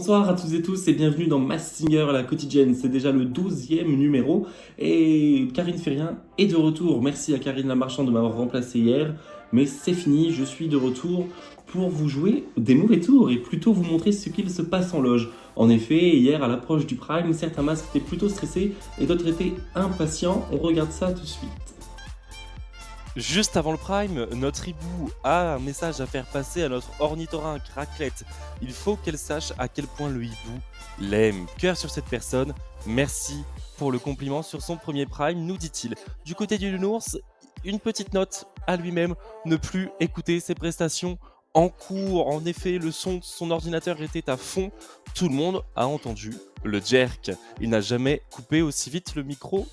Bonsoir à toutes et tous et bienvenue dans Masked Singer à la quotidienne. C'est déjà le 12e numéro et Karine Ferrien est de retour. Merci à Karine Lamarchand de m'avoir remplacé hier. Mais c'est fini, je suis de retour pour vous jouer des mauvais tours et plutôt vous montrer ce qu'il se passe en loge. En effet, hier à l'approche du Prime, certains masques étaient plutôt stressés et d'autres étaient impatients. On regarde ça tout de suite. Juste avant le Prime, notre hibou a un message à faire passer à notre ornithorynque Raclette. Il faut qu'elle sache à quel point le hibou l'aime. Cœur sur cette personne, merci pour le compliment sur son premier Prime, nous dit-il. Du côté du Nounours, une petite note à lui-même, ne plus écouter ses prestations en cours. En effet, le son de son ordinateur était à fond. Tout le monde a entendu le jerk. Il n'a jamais coupé aussi vite le micro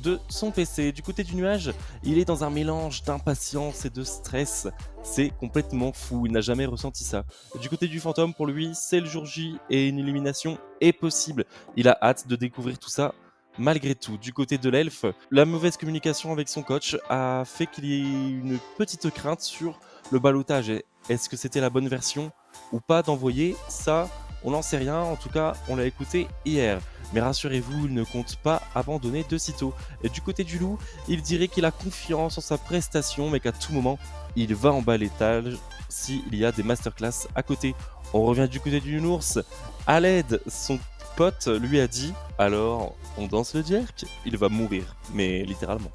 de son PC. Du côté du nuage, il est dans un mélange d'impatience et de stress. C'est complètement fou, il n'a jamais ressenti ça. Du côté du fantôme, pour lui, c'est le jour J et une illumination est possible. Il a hâte de découvrir tout ça malgré tout. Du côté de l'elfe, la mauvaise communication avec son coach a fait qu'il y ait une petite crainte sur le ballottage. Est-ce que c'était la bonne version ou pas d'envoyer ça? On n'en sait rien, en tout cas, on l'a écouté hier. Mais rassurez-vous, il ne compte pas abandonner de sitôt. Et du côté du loup, il dirait qu'il a confiance en sa prestation, mais qu'à tout moment, il va en bas l'étage s'il y a des masterclass à côté. On revient du côté du nounours. Aled, son pote, lui a dit « Alors, on danse le jerk ?» Il va mourir, mais littéralement.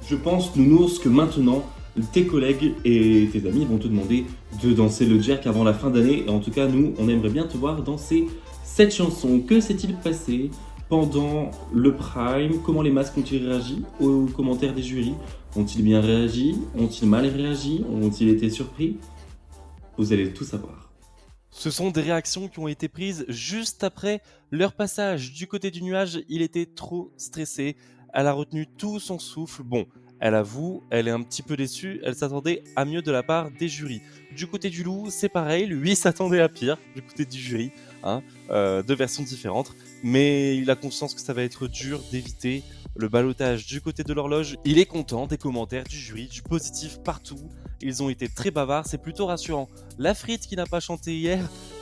Je pense, Nounours, que maintenant, tes collègues et tes amis vont te demander de danser le jerk avant la fin d'année. Et en tout cas, nous, on aimerait bien te voir danser cette chanson. Que s'est-il passé pendant le Prime? Comment les masques ont-ils réagi aux commentaires des jurys? Ont-ils bien réagi? Ont-ils mal réagi? Ont-ils été surpris? Vous allez tout savoir. Ce sont des réactions qui ont été prises juste après leur passage. Du côté du nuage, il était trop stressé. Elle a retenu tout son souffle. Bon, elle avoue, elle est un petit peu déçue. Elle s'attendait à mieux de la part des jurys. Du côté du loup, c'est pareil. Lui s'attendait à pire. Du côté du jury, deux versions différentes. Mais il a conscience que ça va être dur d'éviter le ballottage. Du côté de l'horloge, il est content des commentaires du jury, du positif partout. Ils ont été très bavards, c'est plutôt rassurant. La frite qui n'a pas chanté hier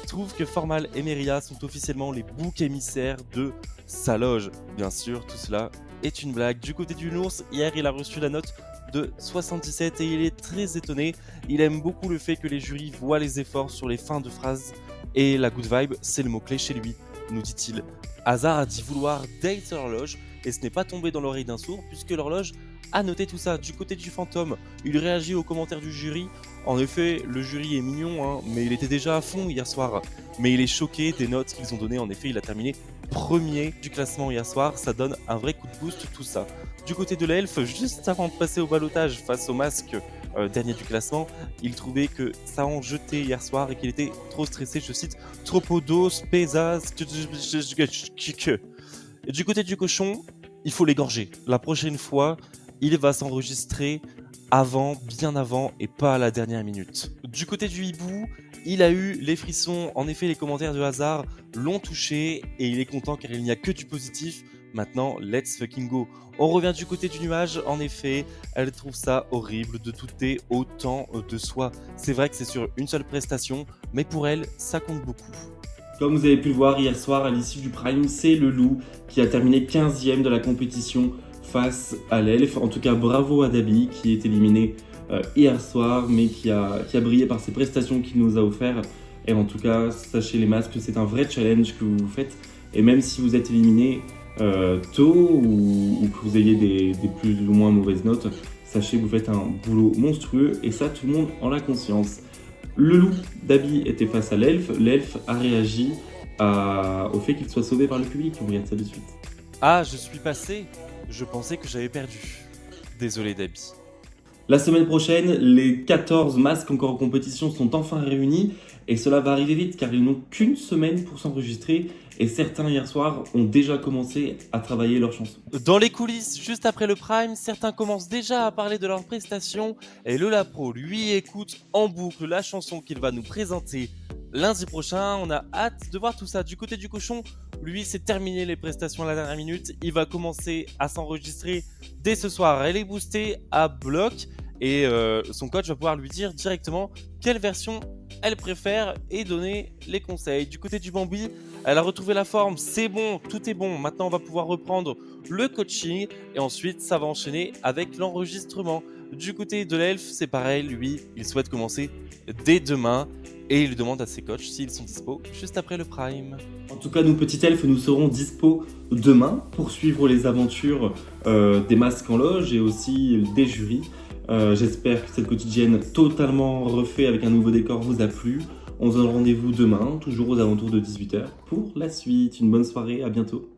trouve que Formal et Meria sont officiellement les boucs émissaires de sa loge. Bien sûr, tout cela est une blague. Du côté du Nours, hier il a reçu la note de 77 et il est très étonné. Il aime beaucoup le fait que les jurys voient les efforts sur les fins de phrases et la good vibe, c'est le mot-clé chez lui, nous dit-il. Hazard a dit vouloir date l'horloge et ce n'est pas tombé dans l'oreille d'un sourd puisque l'horloge a noté tout ça. Du côté du fantôme, il réagit aux commentaires du jury. En effet, le jury est mignon, mais il était déjà à fond hier soir. Mais il est choqué des notes qu'ils ont données. En effet, il a terminé premier du classement hier soir. Ça donne un vrai coup de boost, tout ça. Du côté de l'elfe, juste avant de passer au ballottage face au masque dernier du classement, il trouvait que ça en jetait hier soir et qu'il était trop stressé. Je cite, Tropodos, Pesas. Et du côté du cochon, il faut l'égorger. La prochaine fois, il va s'enregistrer bien avant et pas à la dernière minute. Du côté du hibou, il a eu les frissons. En effet, les commentaires de Hazard l'ont touché et il est content car il n'y a que du positif. Maintenant, let's fucking go. On revient du côté du nuage. En effet, elle trouve ça horrible de douter autant de soi. C'est vrai que c'est sur une seule prestation, mais pour elle, ça compte beaucoup. Comme vous avez pu le voir hier soir à l'issue du Prime, c'est le loup qui a terminé 15e de la compétition face à l'elfe. En tout cas, bravo à Dabi qui est éliminé hier soir, mais qui a brillé par ses prestations qu'il nous a offert. Et en tout cas, sachez les masques que c'est un vrai challenge que vous faites. Et même si vous êtes éliminé tôt ou que vous ayez des plus ou moins mauvaises notes, sachez que vous faites un boulot monstrueux et ça, tout le monde en a conscience. Le loup d'Abby était face à l'elfe. L'elfe a réagi au fait qu'il soit sauvé par le public. On regarde ça de suite. Ah, je suis passé. Je pensais que j'avais perdu. Désolé, Dabi. La semaine prochaine, les 14 masques encore en compétition sont enfin réunis. Et cela va arriver vite car ils n'ont qu'une semaine pour s'enregistrer. Et certains hier soir ont déjà commencé à travailler leurs chansons. Dans les coulisses, juste après le Prime, certains commencent déjà à parler de leurs prestations. Et le Lapro, lui, écoute en boucle la chanson qu'il va nous présenter lundi prochain. On a hâte de voir tout ça. Du côté du cochon, lui, c'est terminé les prestations à la dernière minute. Il va commencer à s'enregistrer dès ce soir. Elle est boostée à bloc. et son coach va pouvoir lui dire directement quelle version elle préfère et donner les conseils. Du côté du Bambi, elle a retrouvé la forme, c'est bon, tout est bon. Maintenant, on va pouvoir reprendre le coaching et ensuite, ça va enchaîner avec l'enregistrement. Du côté de l'elfe, c'est pareil, lui, il souhaite commencer dès demain et il demande à ses coachs s'ils sont dispo juste après le prime. En tout cas, nous, petits elfes, nous serons dispo demain pour suivre les aventures des masques en loge et aussi des jurys. J'espère que cette quotidienne totalement refaite avec un nouveau décor vous a plu. On se donne rendez-vous demain, toujours aux alentours de 18h, pour la suite. Une bonne soirée, à bientôt.